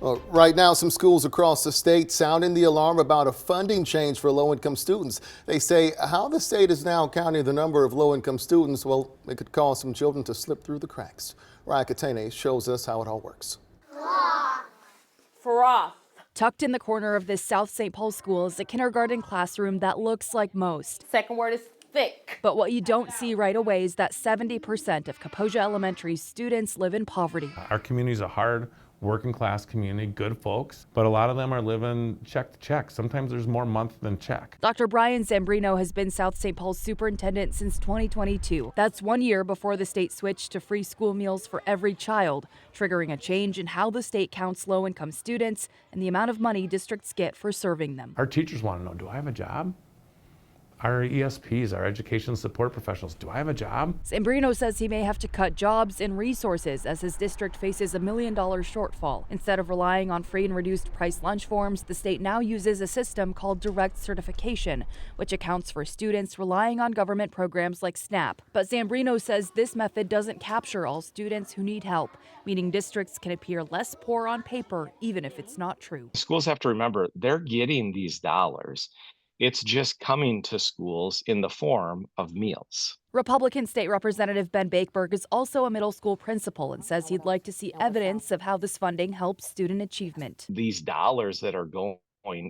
Well, right now, some schools across the state sounding the alarm about a funding change for low-income students. They say how the state is now counting the number of low-income students, well, it could cause some children to slip through the cracks. Raya Katene shows us how it all works. Froth. Tucked in the corner of this South St. Paul school is a kindergarten classroom that looks like most. Second word is thick. But what you don't see right away is that 70% of Kaposia Elementary students live in poverty. Our community is a hard working class community, good folks, but a lot of them are living check to check. Sometimes there's more month than check. Dr. Brian Zambrino has been South St. Paul's superintendent since 2022. That's 1 year before the state switched to free school meals for every child, triggering a change in how the state counts low-income students and the amount of money districts get for serving them. Our teachers want to know, do I have a job? Our ESPs, our education support professionals, do I have a job? Zambrino says he may have to cut jobs and resources as his district faces $1 million shortfall. Instead of relying on free and reduced price lunch forms, the state now uses a system called direct certification, which accounts for students relying on government programs like SNAP. But Zambrino says this method doesn't capture all students who need help, meaning districts can appear less poor on paper, even if it's not true. Schools have to remember they're getting these dollars. It's just coming to schools in the form of meals. Republican State Representative Ben Bakeberg is also a middle school principal and says he'd like to see evidence of how this funding helps student achievement. These dollars that are going,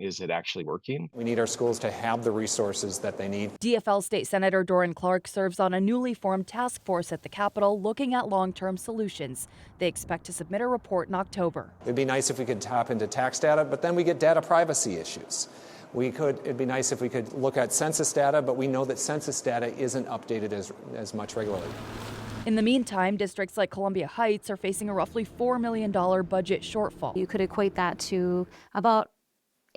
is it actually working? We need our schools to have the resources that they need. DFL State Senator Doran Clark serves on a newly formed task force at the Capitol looking at long-term solutions. They expect to submit a report in October. It'd be nice if we could tap into tax data, but then we get data privacy issues. It'd be nice if we could look at census data, but we know that census data isn't updated as much regularly. In the meantime, districts like Columbia Heights are facing a roughly $4 million budget shortfall. You could equate that to about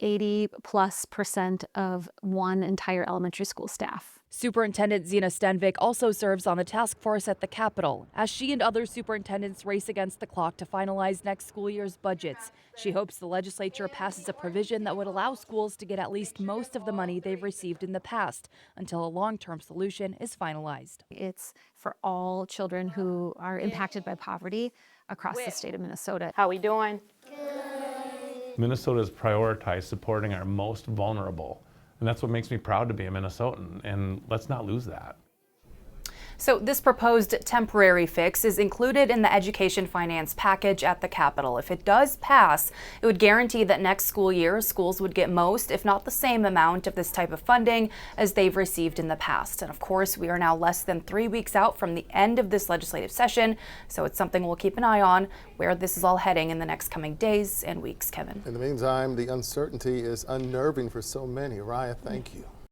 80+% of one entire elementary school staff. Superintendent Zena Stenvik also serves on the task force at the Capitol. As she and other superintendents race against the clock to finalize next school year's budgets, she hopes the legislature passes a provision that would allow schools to get at least most of the money they've received in the past until a long-term solution is finalized. It's for all children who are impacted by poverty across the state of Minnesota. How we doing? Minnesota has prioritized supporting our most vulnerable. And that's what makes me proud to be a Minnesotan, and let's not lose that. So this proposed temporary fix is included in the education finance package at the Capitol. If it does pass, it would guarantee that next school year, schools would get most, if not the same amount of this type of funding as they've received in the past. And of course, we are now less than 3 weeks out from the end of this legislative session, so it's something we'll keep an eye on where this is all heading in the next coming days and weeks, Kevin. In the meantime, the uncertainty is unnerving for so many. Raya, thank you.